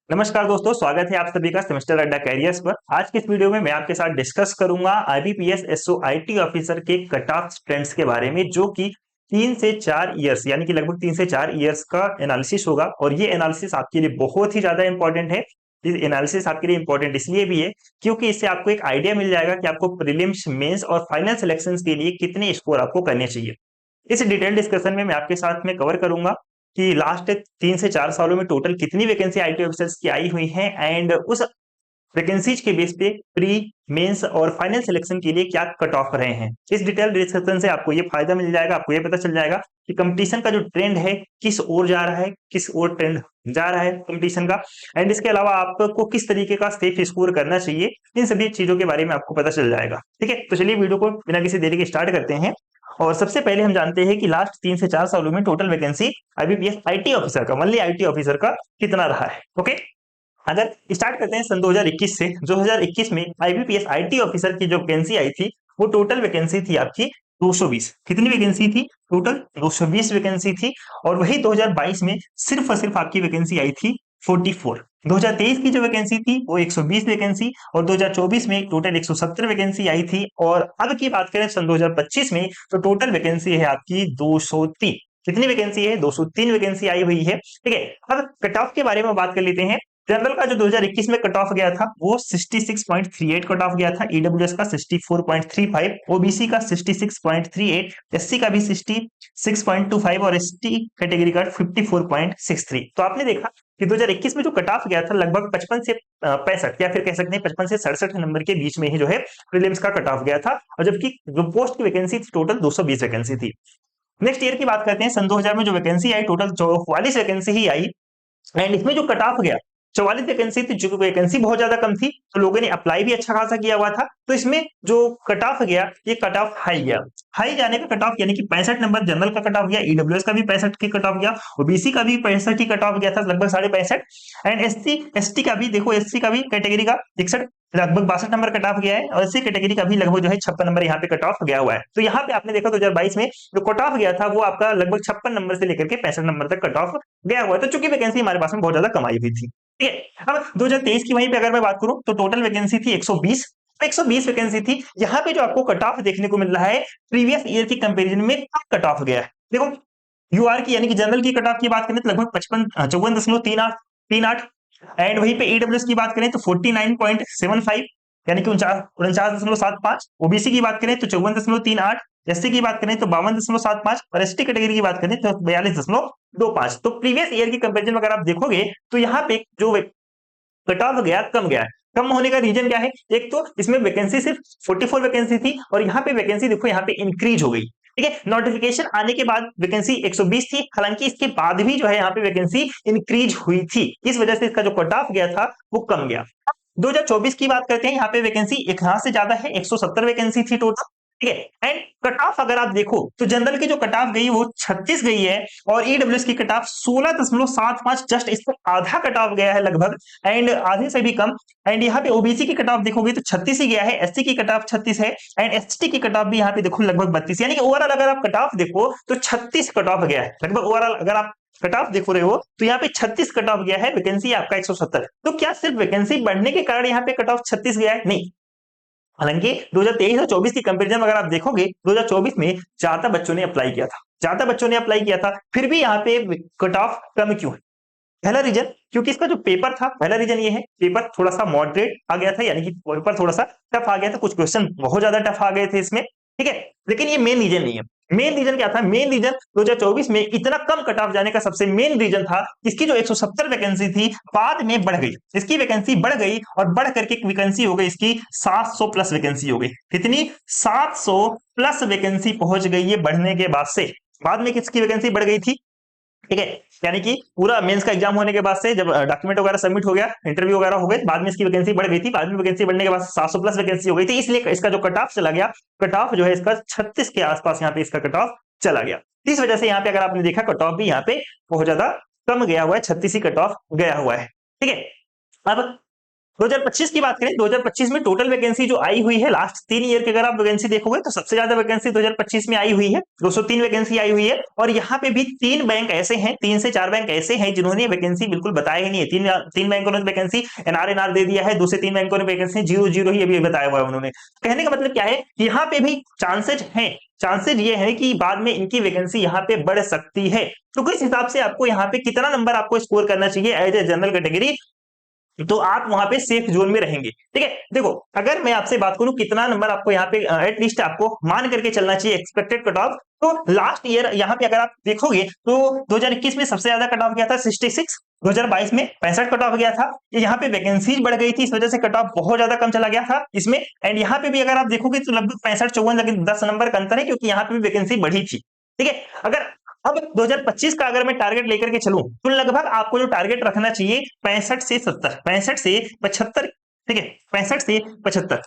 नमस्कार दोस्तों, स्वागत है आप सभी का सेमेस्टर अड्डा कैरियर्स पर। आज की इस वीडियो में मैं आपके साथ डिस्कस करूंगा आईबीपीएस एसओ आईटी ऑफिसर के कट ऑफ ट्रेंड्स के बारे में, जो कि 3 से 4 ईयर्स यानी कि लगभग 3 से 4 ईयर्स का एनालिसिस होगा। और ये एनालिसिस आपके लिए बहुत ही ज्यादा इंपॉर्टेंट है। ये एनालिसिस आपके लिए इंपॉर्टेंट इसलिए भी है क्योंकि इससे आपको एक आइडिया मिल जाएगा कि आपको प्रीलिम्स, मेंस और फाइनल सिलेक्शन के लिए कितने स्कोर आपको करने चाहिए। इस डिटेल डिस्कशन में मैं आपके साथ में कवर करूंगा कि लास्ट 3 से 4 सालों में टोटल कितनी वैकेंसी आईटी ऑफिसर्स की आई हुई हैं, एंड उस वैकेंसीज के बेस पे प्री, मेंस और फाइनल सिलेक्शन के लिए क्या कट ऑफ रहे हैं। इस डिटेल डिस्कशन से आपको ये फायदा मिल जाएगा, आपको ये पता चल जाएगा कि कंपटीशन का जो ट्रेंड है किस ओर जा रहा है, किस ओर ट्रेंड जा रहा है कंपटीशन का। एंड इसके अलावा आपको किस तरीके का सेफ स्कोर करना चाहिए, इन सभी चीजों के बारे में आपको पता चल जाएगा। ठीक है, तो चलिए वीडियो को बिना किसी देरी के स्टार्ट करते हैं। और सबसे पहले हम जानते हैं कि लास्ट 3 से 4 सालों में total vacancy IBPS IT officer का, ओनली आईटी ऑफिसर का कितना रहा है। ओके, अगर स्टार्ट करते हैं सन 2021 से, 2021 में आईबीपीएस आईटी ऑफिसर की जो वैकेंसी आई थी वो टोटल वैकेंसी थी आपकी 220। कितनी वैकेंसी थी? टोटल 220 वैकेंसी थी। और वही 2022 में सिर्फ और सिर्फ आपकी वैकेंसी आई थी 44। 2023 की जो वैकेंसी थी वो 120 वैकेंसी, और 2024 में टोटल 170 वैकेंसी आई थी। और अब की बात करें सन 2025 में, तो टोटल वैकेंसी है आपकी 203। कितनी वैकेंसी है? 203 वैकेंसी आई हुई है। ठीक है, अब कट ऑफ के बारे में बात कर लेते हैं। जनरल का जो 2021 में कट ऑफ गया था वो 66.38 कट ऑफ गया था, ईडब्ल्यूएस का 64.35, ओबीसी का 66.38, एससी का भी 66.25 और एसटी कैटेगरी का 54.63। तो आपने देखा कि 2021 में जो कट ऑफ गया था लगभग 55 से 65, या फिर कह सकते हैं 55 से 67 नंबर के बीच में ही जो है प्रीलिम्स का कट ऑफ गया था। और जबकि जो पोस्ट की वैकेंसी थी टोटल 220 वैकेंसी थी। नेक्स्ट ईयर की बात करते हैं, सन 2000 में जो vacancy I total 44 vacancy he I. And इसमें जो कट ऑफ गया 44 वैकेंसी थी, जो वैकेंसी बहुत ज्यादा कम थी तो लोगों ने अप्लाई भी अच्छा खासा किया हुआ था। तो इसमें जो कट ऑफ गया ये कट ऑफ हाई गया। हाई जाने का कट ऑफ यानी कि 65 नंबर जनरल का कट ऑफ गया, ईडब्ल्यूएस का भी 65 की कट ऑफ गया, ओबीसी का भी 65 की कट ऑफ गया था, लगभग 65.5। एंड एससी एसटी का भी देखो, एससी का भी कैटेगरी का 61 लगभग 62 नंबर कट ऑफ गया है, और एससी कैटेगरी का भी लगभग जो है 56 नंबर यहाँ पे कट ऑफ गया हुआ है। तो यहाँ पे आपने देखा 2022 में जो कट ऑफ गया था वो आपका लगभग 56 नंबर से लेकर के 65 नंबर तक कट ऑफ गया हुआ है। तो चूंकि वैकेंसी हमारे पास में बहुत ज्यादा कमाई हुई थी। ठीक है, अब 2023 की वहीं पे अगर मैं बात करूं तो टोटल वैकेंसी थी 120। 120 वैकेंसी थी। यहाँ पे जो आपको कट ऑफ देखने को मिल रहा है प्रीवियस ईयर की कंपेरिजन में कम कट ऑफ गया है। देखो, यूआर की यानी कि जनरल की कट ऑफ की बात करें तो लगभग 54.38। एंड वहीं पे ईडब्ल्यूएस की बात करें तो 49.75 यानी कि 49.75। ओबीसी की बात करें तो 54.38, एससी की बात करें तो 52.75, और एसटी कैटेगरी की बात करें तो 42.25। तो प्रीवियस ईयर की कंपेरिजन में अगर आप देखोगे तो यहाँ पे जो कट ऑफ गया कम गया है। कम होने का रीजन क्या है? एक तो इसमें वैकेंसी सिर्फ 44 वैकेंसी थी, और यहाँ पे वैकेंसी देखो यहाँ पे इंक्रीज हो गई। ठीक है, नोटिफिकेशन आने के बाद वैकेंसी 120 थी, हालांकि इसके बाद भी जो है यहाँ पे वैकेंसी इंक्रीज हुई थी, इस वजह से इसका जो कट ऑफ गया था वो कम गया। 2024 की बात करते हैं, यहाँ पे वैकेंसी एक यहाँ से ज्यादा है, 170 वैकेंसी थी टोटल। ठीक है, एंड कट ऑफ अगर आप देखो तो जनरल की जो कट ऑफ गई वो 36 गई है, और ईडब्ल्यूएस की कट ऑफ 16.75, जस्ट इसको आधा कट ऑफ गया है लगभग, एंड आधे से भी कम। एंड यहाँ पे ओबीसी की कट ऑफ देखोगे तो 36 ही गया है, एससी की कट ऑफ 36 है, एंड एसटी की कट ऑफ भी यहाँ पे देखो लगभग 32। यानी कि ओवरऑल अगर आप कट ऑफ देखो तो 36 कट ऑफ गया है लगभग। ओवरऑल अगर आप कट ऑफ देखो रहे हो तो यहाँ पे 36 कट ऑफ गया है, वैकेंसी आपका 170। तो क्या सिर्फ वैकेंसी बढ़ने के कारण यहाँ पे कट ऑफ 36 गया है? नहीं, हालांकि 2023 और 24 की कंपैरिजन अगर आप देखोगे 2024 में ज्यादा बच्चों ने अप्लाई किया था, ज्यादा बच्चों ने अप्लाई किया था, फिर भी यहाँ पे कट ऑफ कम क्यों है? पहला रीजन, क्योंकि इसका जो पेपर था, पहला रीजन ये है पेपर थोड़ा सा मॉडरेट आ गया था, यानी कि पेपर थोड़ा सा टफ आ गया था, कुछ क्वेश्चन बहुत ज्यादा टफ आ गए थे इसमें। ठीक है, लेकिन ये मेन रीजन नहीं है। मेन रीजन क्या था? मेन रीजन 2024 में इतना कम कट ऑफ जाने का सबसे मेन रीजन था इसकी जो 170 वैकेंसी थी बाद में बढ़ गई, इसकी वैकेंसी बढ़ गई, और बढ़ करके वैकेंसी हो गई इसकी 700 प्लस वैकेंसी हो गई। कितनी? 700 प्लस वैकेंसी पहुंच गई है बढ़ने के बाद से। बाद में किसकी वैकेंसी बढ़ गई थी? ठीक है, यानी कि पूरा मेंस का एग्जाम होने के बाद से जब डॉक्यूमेंट वगैरह सबमिट हो गया, इंटरव्यू वगैरह हो गए, बाद में इसकी वैकेंसी बढ़ गई थी। बाद में वैकेंसी बढ़ने के बाद 700 प्लस वैकेंसी हो गई थी, इसलिए इसका जो कट ऑफ चला गया, कट ऑफ जो है इसका 36 के आसपास यहाँ पे इसका कट ऑफ चला गया। इस वजह से यहाँ पे अगर आपने देखा कट ऑफ भी यहाँ पे बहुत ज्यादा कम गया हुआ है, 36 ही कट ऑफ गया हुआ है। ठीक है, अब 2025 की बात करें, 2025 में टोटल वैकेंसी जो आई हुई है लास्ट 3 ईयर की अगर आप वैकेंसी देखोगे तो सबसे ज्यादा वैकेंसी 2025 में आई हुई है, 203 वैकेंसी आई हुई है। और यहाँ पे भी 3 बैंक ऐसे हैं, 3 से 4 बैंक ऐसे हैं जिन्होंने वैकेंसी बिल्कुल बताया ही नहीं है। तीन बैंकों ने वैकेंसी एनआर दे दिया है, दूसरे 3 बैंकों ने वैकेंसी 0 ही अभी बताया हुआ है उन्होंने। कहने का मतलब क्या है, यहाँ पे भी चांसेज हैं, चांसेज ये है कि बाद में इनकी वैकेंसी यहाँ पे बढ़ सकती है। तो किस हिसाब से आपको यहाँ पे कितना नंबर आपको स्कोर करना चाहिए एज ए जनरल कैटेगरी, तो आप वहां पे सेफ जोन में रहेंगे। ठीक है, देखो अगर मैं आपसे बात करूं कितना नंबर आपको यहाँ पे एटलीस्ट आपको मान करके चलना चाहिए एक्सपेक्टेड कट ऑफ, तो लास्ट ईयर यहाँ पे अगर आप देखोगे तो 2021 में सबसे ज्यादा कट ऑफ गया था 66, 2022 में 65 कट ऑफ गया था। यहाँ पे वैकेंसीज बढ़ गई थी, इस वजह से कट ऑफ बहुत ज्यादा कम चला गया था इसमें। एंड यहाँ पे भी अगर आप देखोगे तो लगभग 65-54, लेकिन 10 नंबर का अंतर है क्योंकि यहाँ पे भी वैकेंसी बढ़ी थी। ठीक है, अगर अब 2025 का अगर मैं टारगेट लेकर के चलूं तो लगभग आपको जो टारगेट रखना चाहिए 65 से 70, 65 से 75। ठीक है, 65 से 75,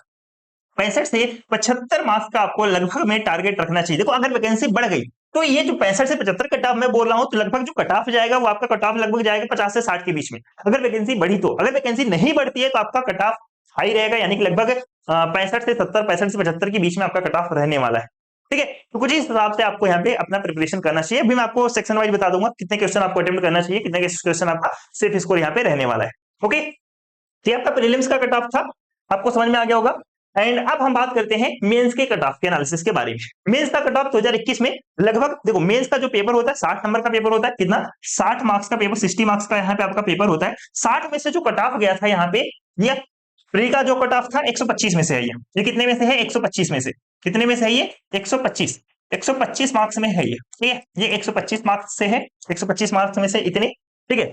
65 से 75 मार्क्स का आपको लगभग में टारगेट रखना चाहिए। देखो अगर वैकेंसी बढ़ गई तो ये जो 65 से 75 कट ऑफ मैं बोल रहा हूं, तो लगभग जो कट ऑफ जाएगा वो आपका कट ऑफ लगभग जाएगा 50 से 60 के बीच में, अगर वैकेंसी बढ़ी तो। अगर वैकेंसी नहीं बढ़ती है तो आपका कट ऑफ हाई रहेगा, यानी कि लगभग 65 से 70, 65 से 75 के बीच में आपका कट ऑफ रहने वाला है। ठीक है, तो कुछ इस हिसाब से आपको यहाँ पे अपना प्रिपरेशन करना चाहिए। अभी मैं आपको सेक्शन वाइज बता दूंगा कितने क्वेश्चन आपको अटेम्प्ट करना चाहिए, कितने क्वेश्चन आपका सेफ स्कोर यहाँ पे रहने वाला है। ओके, ये आपका प्रीलिम्स का कट ऑफ था, आपको समझ में आ गया होगा। एंड अब हम बात करते हैं मेंस के कट ऑफ के एनालिसिस के बारे में। मेंस का कट ऑफ 2021 में लगभग, देखो मेंस का जो पेपर होता है 60 नंबर का पेपर होता है, कितना 60 मार्क्स का पेपर, 60 मार्क्स का यहाँ पे आपका पेपर होता है। 60 में से जो कट ऑफ गया था यहाँ पे, ये प्री का जो कट ऑफ था 125 में से है। ये कितने में से है, 125 में से, कितने में से है ये 125, 125 मार्क्स में है ये। ठीक है, ये 125 मार्क्स से है, 125 मार्क्स में से इतने। ठीक है,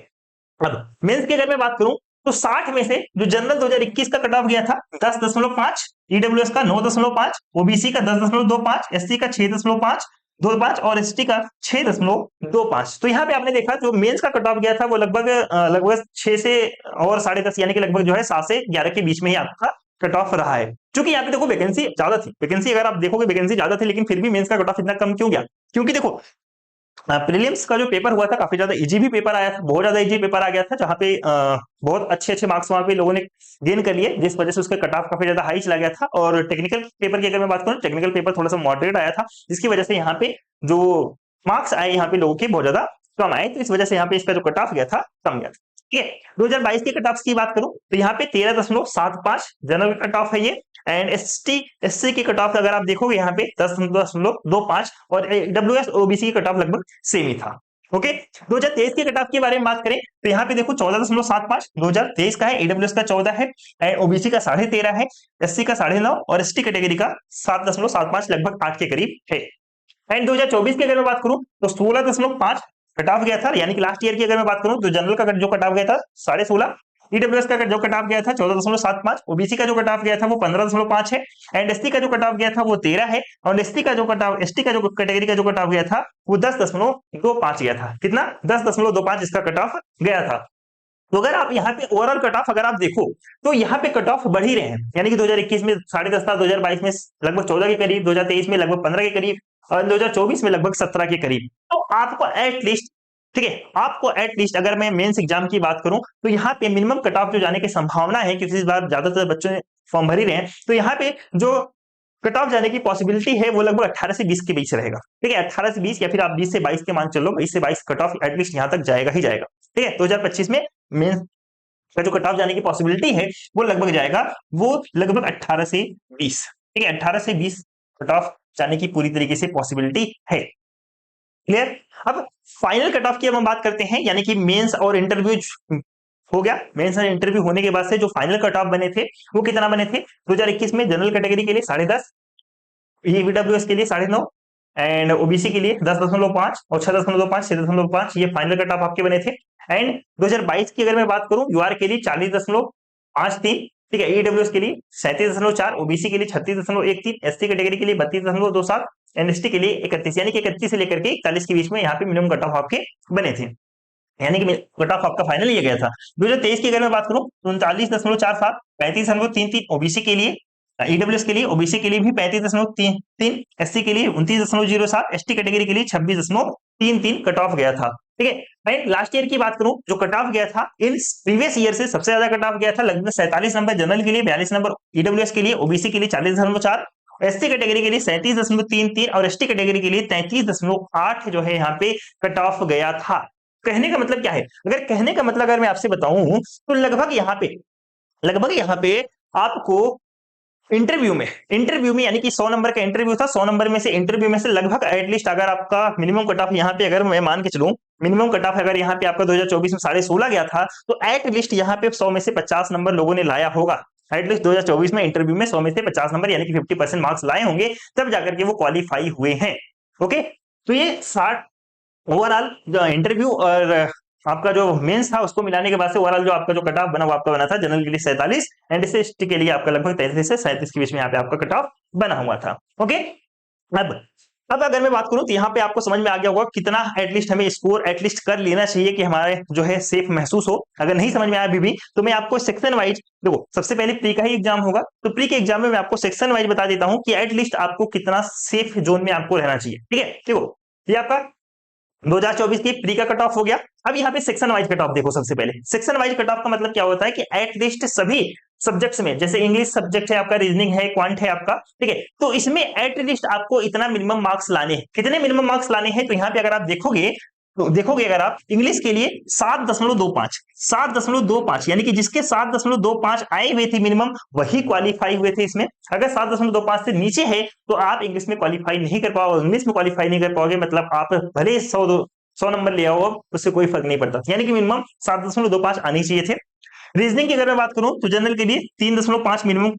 अब मेंस की अगर मैं बात करूं तो 60 में से जो जनरल 2021 का कट ऑफ गया था 10.5, ईडब्ल्यूएस का 9.5, ओबीसी का 10.25, एससी का 6.525 और एसटी का 6.25। तो यहाँ पे आपने देखा जो मेंस का कट ऑफ गया था वो लगभग 6 से और 10.5, यानी कि लगभग जो है 7 से 11 के बीच में ही आपका कट ऑफ रहा है। क्योंकि यहाँ पे देखो वैकेंसी ज्यादा थी, वैकेंसी अगर आप देखोगे वैकेंसी ज्यादा थी, लेकिन फिर भी मेंस का कट ऑफ इतना कम क्यों गया, क्योंकि देखो प्रीलिम्स का जो पेपर हुआ था काफी ज्यादा इजी भी पेपर आया था, बहुत ज्यादा इजी पेपर आ गया था, जहां पे बहुत अच्छे अच्छे मार्क्स वहां पे लोगों ने गेन कर लिए, जिस वजह से उसका कट ऑफ काफी ज्यादा हाई चला गया था। और टेक्निकल पेपर की अगर मैं बात करूं, टेक्निकल पेपर थोड़ा सा मॉडरेट आया था, जिसकी वजह से यहाँ पे जो मार्क्स आए यहाँ पे लोगों के बहुत ज्यादा कम आए, तो इस वजह से यहाँ पे इसका जो कट ऑफ गया था कम गया था। ठीक है, 2022 के कट ऑफ की बात करूं तो यहाँ पे 13.75 जनरल कट ऑफ है ये। एंड एससी की कट ऑफ अगर आप देखोगे यहाँ पे 10.25 और डब्ल्यूएस ओबीसी की कट ऑफ लगभग सेम ही था। ओके, 2023 के कट ऑफ के बारे में बात करें तो यहाँ पे देखो 14.75 2023 का है, ईडब्ल्यूएस का 14 है, एंड ओबीसी का 13.5 है, एससी का 9.5 और एसटी कैटेगरी का 7.75 लगभग 8 के करीब है। एंड 2024 की अगर मैं बात करूं तो 16.5 कट ऑफ गया था, यानी कि लास्ट ईयर की अगर मैं बात करूं तो जनरल का जो कट ऑफ गया था 16.5, ईडब्ल्यूएस का जो कट ऑफ गया था 14.75, ओबीसी का जो कट ऑफ गया था वो 15.5 है, एंड एसटी का जो कट ऑफ गया था वो 13 है, और एसटी का जो कैटेगरी का जो कट ऑफ गया था वो 10.25 गया था। कितना, 10.25 इसका कट ऑफ गया था। तो अगर आप यहाँ पे ओवरऑल कट ऑफ अगर आप देखो तो यहाँ पे कट ऑफ बढ़ ही रहे हैं, यानी कि 2021 में 10.5 था, 2022 में लगभग 14 के करीब, 2023 में लगभग 15 के करीब और 2024 में लगभग 17 के करीब। तो आपको एटलीस्ट, ठीक है, आपको एटलीस्ट अगर मैं मेंस एग्जाम की बात करूं तो यहाँ पे मिनिमम कट ऑफ जो जाने की संभावना है, क्योंकि इस बार ज्यादातर बच्चों ने फॉर्म भर ही रहे हैं, तो यहाँ पे जो कट ऑफ जाने की पॉसिबिलिटी है वो लगभग 18 से 20 के बीच रहेगा। ठीक है, 18 से 20 या फिर आप 20 से 22 के मान चलो, 20 से 22 कट ऑफ एटलीस्ट यहाँ तक जाएगा ही जाएगा। ठीक है, 2025 में मेंस का जो कट ऑफ जाने की पॉसिबिलिटी है वो लगभग जाएगा, वो लगभग 18 से 20। ठीक है, 18 से 20 कट ऑफ जाने की पूरी तरीके से पॉसिबिलिटी है। क्लियर, अब फाइनल कट ऑफ की हम बात करते हैं, यानी कि मेंस और इंटरव्यू हो गया। मेंस और इंटरव्यू होने के बाद से जो फाइनल कट ऑफ बने थे वो कितना बने थे, 2021 में जनरल कैटेगरी के लिए 10.5, ईडब्ल्यूएस के लिए 9.5 एंड ओबीसी के लिए 10.5 और 6.25, 6.5 ये फाइनल कट ऑफ आपके बने थे। एंड 2022 की अगर मैं बात करूं, यूआर के लिए 40.53, ठीक है, ईडब्ल्यूएस के लिए 37.4, ओबीसी के लिए 36.13, एसटी कैटेगरी के लिए 32.27, एनएसटी के लिए 31, यानी कि 31 से लेकर के 41 के बीच में यहाँ पे मिनिमम कट ऑफ आपके बने थे, यानी कि कट ऑफ आपका फाइनल ये गया था। 2023 की अगर मैं बात करूं 39.47, 35.33 ओबीसी के लिए, ईडब्ल्यूएस के लिए, ओबीसी के लिए भी 35.33, एससी के लिए 29.07, एसटी कैटेगरी के लिए 26.33 कट ऑफ गया था। ठीक है। मैं लास्ट ईयर की बात करूं, जो कट ऑफ गया था इन प्रीवियस ईयर से सबसे ज्यादा कट ऑफ गया था, लगभग 47 नंबर जनरल के लिए, 42 नंबर ईडब्ल्यूएस के लिए, ओबीसी के लिए 40.4, एससी कैटेगरी के लिए 37.33 और एसटी कैटेगरी के लिए 33.8 जो है यहाँ पे कट ऑफ गया था। कहने का मतलब क्या है, अगर कहने का मतलब अगर मैं आपसे बताऊं तो लगभग यहाँ पे आपको इंटरव्यू में यानी कि 100 नंबर का इंटरव्यू था, 100 नंबर में से इंटरव्यू में से लगभग एटलीस्ट अगर आपका मिनिमम कट ऑफ यहाँ पे अगर मैं मान के चलूं, मिनिमम कट ऑफ अगर यहाँ पे आपका 2024 में 16.5 गया था, तो एटलीस्ट यहाँ पे 100 में से 50 नंबर लोगों ने लाया होगा। एटलीस्ट 2024 में इंटरव्यू में 100 में से 50 नंबर यानी कि 50% मार्क्स लाए होंगे, तब जाकर के वो क्वालिफाई हुए हैं। ओके, तो ये 60 ओवरऑल जो इंटरव्यू और आपका जो मेंस था उसको मिलाने के बाद से ओवरऑल जो आपका जो कट ऑफ बना वो आपका बना था जनरल के लिए 47 एंड एसटी के लिए आपका लगभग 33 से 37 के बीच में यहाँ पे आपका कट ऑफ बना हुआ था। ओके, अब अगर मैं बात करूं तो यहाँ पे आपको समझ में आ गया होगा कितना एटलीस्ट हमें स्कोर एटलीस्ट कर लेना चाहिए कि हमारे जो है सेफ महसूस हो। अगर नहीं समझ में आया अभी भी तो मैं आपको सेक्शन वाइज, देखो सबसे पहले प्री का ही एग्जाम होगा, तो प्री के एग्जाम में मैं आपको सेक्शन वाइज बता देता हूं कि एटलीस्ट आपको कितना सेफ जोन में आपको रहना चाहिए। ठीक है, देखो ये आपका 2024 की प्री का कट ऑफ हो गया। अब यहाँ पे सेक्शन वाइज कट ऑफ देखो, सबसे पहले सेक्शन वाइज कट ऑफ का मतलब क्या होता है कि एटलीस्ट सभी सब्जेक्ट्स में, जैसे इंग्लिश सब्जेक्ट है आपका, रीजनिंग है, क्वांट है आपका, ठीक है, तो इसमें एटलीस्ट आपको इतना मिनिमम मार्क्स लाने हैं। कितने मिनिमम मार्क्स लाने हैं, तो यहाँ पे अगर आप देखोगे अगर आप इंग्लिश के लिए 7.25 यानी कि जिसके 7.25 आए हुए थे मिनिमम वही क्वालिफाई हुए थे इसमें। अगर 7.25 से नीचे है तो आप इंग्लिश में क्वालिफाई नहीं कर पाओगे, इंग्लिश में क्वालिफाई नहीं कर पाओगे, मतलब आप भले 100 नंबर ले आओ, उससे कोई फर्क नहीं पड़ता, यानी कि मिनिमम 7.25 आने चाहिए थे। रीजनिंग की अगर मैं बात करूं तो जनरल के लिए 3.5 मिनिमम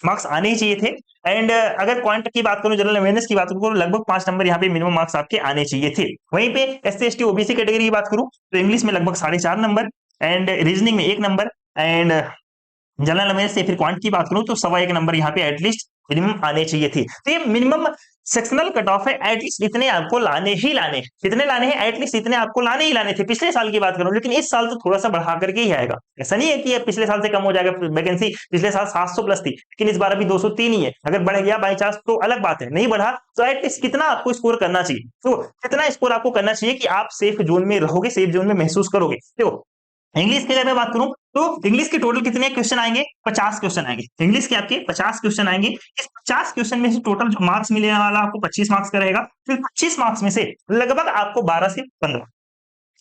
मार्क्स आने ही चाहिए थे। एंड अगर क्वांट की बात करूं, जनरल अवेयरनेस की बात करूं, लगभग 5 नंबर यहाँ पे मिनिमम मार्क्स आपके आने चाहिए थे। वहीं पे एससी एसटी ओबीसी कैटेगरी की बात करूं तो इंग्लिश में लगभग 4.5 नंबर एंड रीजनिंग में 1 नंबर एंड जनरल अवेयरनेस से फिर क्वांट की बात करूं तो 1.25 नंबर यहाँ पे एटलीस्ट मिनिमम आने चाहिए थे। तो ये मिनिमम सेक्शनल कट ऑफ है, एटलीस्ट इतने आपको लाने ही लाने, कितने लाने हैं, एटलीस्ट इतने आपको लाने ही लाने थे। पिछले साल की बात करूं, लेकिन इस साल तो थोड़ा सा बढ़ा करके ही आएगा। ऐसा नहीं है कि ये पिछले साल से कम हो जाएगा, वैकेंसी पिछले साल 700 प्लस थी, लेकिन इस बार अभी 203 ही है। अगर बढ़ गया बाई चांस तो अलग बात है, नहीं बढ़ा तो एटलीस्ट कितना आपको स्कोर करना चाहिए, तो कितना स्कोर आपको करना चाहिए कि आप सेफ जोन में रहोगे, सेफ जोन में महसूस करोगे। देखो इंग्लिश की अगर मैं बात करूं तो इंग्लिश के टोटल कितने क्वेश्चन आएंगे, 50 क्वेश्चन आएंगे इंग्लिश के, आपके 50 क्वेश्चन आएंगे। इस 50 क्वेश्चन में से टोटल जो मार्क्स मिलने वाला आपको 25 मार्क्स का रहेगा। फिर 25 मार्क्स में से लगभग आपको 12 से 15,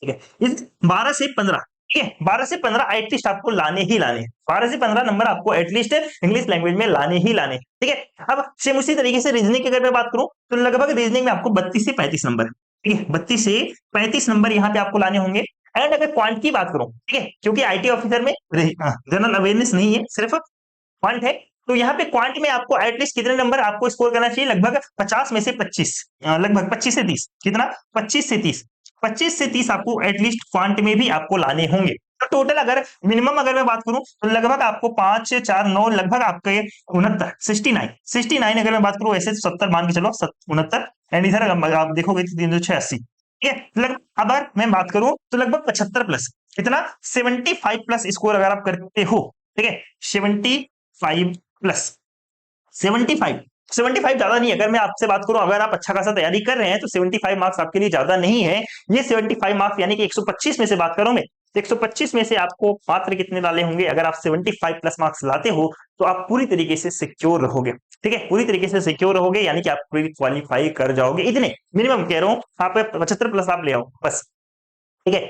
ठीक है, इस 12 से 15, ठीक है, 12 से 15 एटलीस्ट आपको लाने ही लाने, 12 से 15 नंबर आपको एटलीस्ट इंग्लिश लैंग्वेज में लाने ही लाने, ठीक है। अब सेम उसी तरीके से रीजनिंग की अगर मैं बात करूं तो लगभग रीजनिंग में आपको 32 से 35 नंबर है, ठीक है, 32 से 35 नंबर यहाँ पे आपको लाने होंगे। एंड अगर क्वांट की बात करूं, ठीक है, क्योंकि आईटी ऑफिसर में जनरल अवेयरनेस नहीं है, सिर्फ क्वांट है, तो यहाँ पे क्वांट में आपको एटलीस्ट कितने नंबर आपको स्कोर करना चाहिए, लगभग 50 में से 25, लगभग 25 से 30, कितना 25 से 30, 25 से 30 आपको एटलीस्ट क्वांट में भी आपको लाने होंगे। तो टोटल अगर मिनिमम अगर मैं बात करूं तो लगभग आपको 5 4 9 लगभग आपके 69 69 अगर मैं बात करूं, ऐसे 70 मान के चलो 69, एंड इधर आप देखोगे 386, ठीक है। अगर मैं बात करूं तो लगभग 75 प्लस, कितना 75 प्लस स्कोर अगर आप करते हो, ठीक है, 75 प्लस 75 ज्यादा नहीं है। अगर मैं आपसे बात करूं अगर आप अच्छा खासा तैयारी कर रहे हैं तो 75 मार्क्स आपके लिए ज्यादा नहीं है। ये 75 मार्क्स यानी कि 125 में से बात करूं मैं, 125 में से आपको मात्र कितने डाले होंगे, अगर आप 75 प्लस मार्क्स लाते हो तो आप पूरी तरीके से सिक्योर रहोगे, ठीक है, पूरी तरीके से सिक्योर रहोगे, यानी कि आप पूरी क्वालिफाई कर जाओगे। इतने मिनिमम कह रहा हूं, आप 75 प्लस आप ले आओ बस, ठीक है,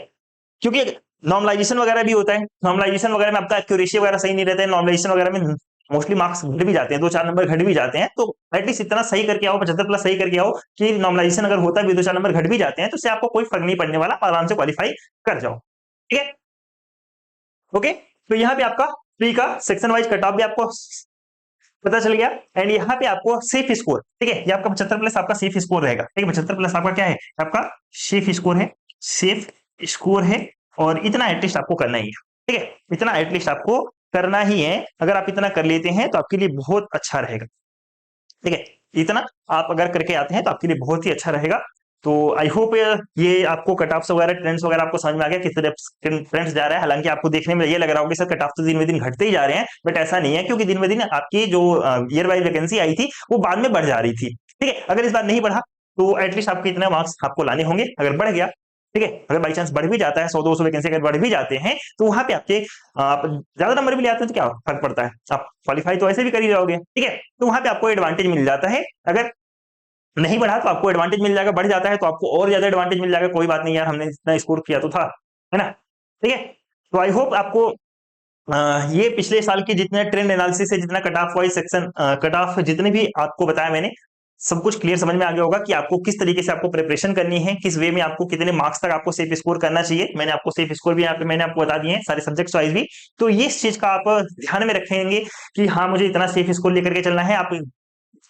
क्योंकि नॉर्मलाइजेशन वगैरह भी होता है, नॉर्मलाइजेशन वगैरह में आपका एक्यूरेसी वगैरह सही नहीं रहता है, नॉर्मलाइजेशन वगैरह में मोस्टली मार्क्स घट भी जाते हैं, 2-4 नंबर घट भी जाते हैं, तो एटलीस्ट इतना सही करके आओ, 75 प्लस सही करके आओ कि नॉर्मलाइजेशन अगर होता भी 2-4 नंबर घट भी जाते हैं तो उससे आपको कोई फर्क नहीं पड़ने वाला, आराम से क्वालिफाई कर जाओ, ठीक है। ओके, तो यहाँ पे आपका प्री का सेक्शन वाइज कट ऑफ भी आपको पता चल गया। एंड यहाँ पे आपको सेफ स्कोर, ठीक है, ये आपका 75 प्लस आपका सेफ स्कोर रहेगा, ठीक है, 75 प्लस आपका क्या है, आपका सेफ स्कोर है, सेफ स्कोर है, और इतना एटलीस्ट आपको करना ही है, ठीक है, इतना एटलीस्ट आपको करना ही है। अगर आप इतना कर लेते हैं तो आपके लिए बहुत अच्छा रहेगा, ठीक है, इतना आप अगर करके आते हैं तो आपके लिए बहुत ही अच्छा रहेगा। तो आई होप ये आपको कट ऑफ्स वगैरह ट्रेंड्स वगैरह आपको समझ में आ गया किस तरह ट्रेंड्स जा रहा है। हालांकि आपको देखने में ये लग रहा होगा सर कट ऑफ तो दिन में दिन घटते ही जा रहे हैं, बट ऐसा नहीं है, क्योंकि दिन में दिन आपकी जो ईयर वाइज वैकेंसी आई थी वो बाद में बढ़ जा रही थी, ठीक है। अगर इस बार नहीं बढ़ा तो एटलीस्ट आपके इतने मार्क्स आपको लाने होंगे, अगर बढ़ गया ठीक है। अगर बाई चांस बढ़ भी जाता है 100-200 वैकेंसी अगर बढ़ भी जाते हैं तो वहां पे आपके आप ज्यादा नंबर भी ले आते हैं तो क्या फर्क पड़ता है, आप क्वालिफाई तो ऐसे भी कर ही जाओगे। ठीक है, तो वहां पे आपको एडवांटेज मिल जाता है। अगर नहीं बढ़ा तो आपको एडवांटेज मिल जाएगा, बढ़ जाता है तो आपको और ज्यादा एडवांटेज मिल जाएगा। कोई बात नहीं यार, हमने इतना स्कोर किया तो था, है ना। ठीक है, तो आई होप आपको ये पिछले साल की जितने ट्रेंड एनालिसिस है, जितना cut off wise section cut off जितने भी आपको बताया मैंने, सब कुछ क्लियर समझ में आ गया होगा कि आपको किस तरीके से आपको प्रिपरेशन करनी है, किस वे में आपको कितने मार्क्स तक आपको सेफ स्कोर करना चाहिए। मैंने आपको सेफ स्कोर भी यहाँ पे मैंने आपको बता दिए हैं सारे सब्जेक्ट्स वाइज भी। तो ये इस चीज का आप ध्यान में रखेंगे कि हाँ मुझे इतना सेफ स्कोर लेकर के चलना है। आप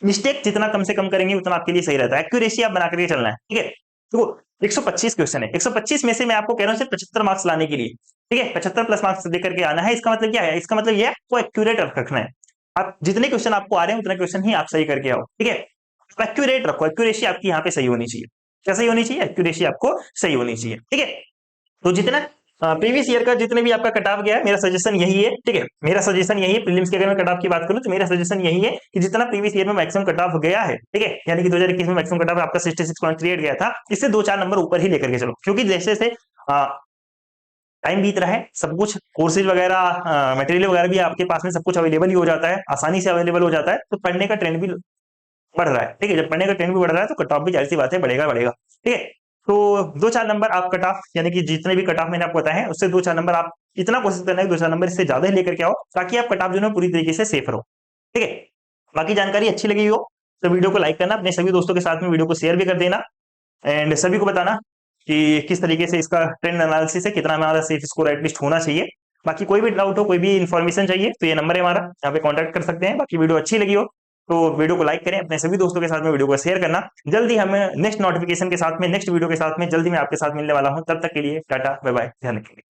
मिस्टेक जितना कम से कम करेंगे उतना आपके लिए सही रहता है। एक्यूरेसी आप बना करके चलना है। ठीक है, तो 125 क्वेश्चन है, 125 में से मैं आपको कह रहा हूँ सिर्फ 75 मार्क्स लाने के लिए। ठीक है, 75 प्लस मार्क्स लेकर के आना है। इसका मतलब क्या है, इसका मतलब ये आपको एक्यूरेट रखना है। आप जितने क्वेश्चन आपको आ रहे हैं उतने क्वेश्चन ही आप सही करके आओ। ठीक है, एक्यूरेट रखो, एक्यूरेसी आपकी यहाँ पे सही होनी चाहिए। क्या सही होनी चाहिए, एक्यूरेसी आपको सही होनी चाहिए। ठीक है, तो जितना प्रीवियस ईयर का जितने भी आपका कट ऑफ गया है, मेरा सजेशन यही है। ठीक है, मेरा सजेशन यही है, प्रीलिम्स की अगर मैं कट ऑफ की बात करूं तो मेरा सजेशन यही है कि जितना प्रीवियस ईयर में मैक्सिमम कट ऑफ गया है, ठीक है, यानी कि 2021 में मैक्सिमम कट ऑफ आपका 66.38 गया था, इससे 2-4 नंबर ऊपर ही लेकर के चलो। क्योंकि जैसे जैसे टाइम बीत रहा है, सब कुछ कोर्सेज वगैरह मटेरियल वगैरह भी आपके पास में सब कुछ अवेलेबल ही हो जाता है, आसानी से अवेलेबल हो जाता है, तो पढ़ने का ट्रेंड भी बढ़ रहा है। ठीक है, जब पढ़ने का ट्रेंड भी बढ़ रहा है तो कट ऑफ भी जाहिर सी बात है बढ़ेगा बढ़ेगा। ठीक है, तो 2-4 नंबर आप कट ऑफ यानी कि जितने भी कट ऑफ मैंने आपको बताए हैं उससे 2-4 नंबर आप इतना कोशिश करना है 2-4 नंबर इससे ज्यादा ही लेकर के आओ, ताकि आप कट ऑफ जो है पूरी तरीके से सेफ रहो। ठीक है, बाकी जानकारी अच्छी लगी हो तो वीडियो को लाइक करना, अपने सभी दोस्तों के साथ में वीडियो को शेयर भी कर देना, एंड सभी को बताना कि किस तरीके से इसका ट्रेंड एनालिसिस है, कितना हमारा सेफ स्कोर एटलीस्ट होना चाहिए। बाकी कोई भी डाउट हो, कोई भी इन्फॉर्मेशन चाहिए तो ये नंबर है हमारा, यहाँ पे कॉन्टैक्ट कर सकते हैं। बाकी वीडियो अच्छी लगी हो तो वीडियो को लाइक करें, अपने सभी दोस्तों के साथ में वीडियो को शेयर करना। जल्दी हमें नेक्स्ट नोटिफिकेशन के साथ में, नेक्स्ट वीडियो के साथ में जल्दी मैं आपके साथ मिलने वाला हूं। तब तक के लिए टाटा बाय बाय, ध्यान रखिए।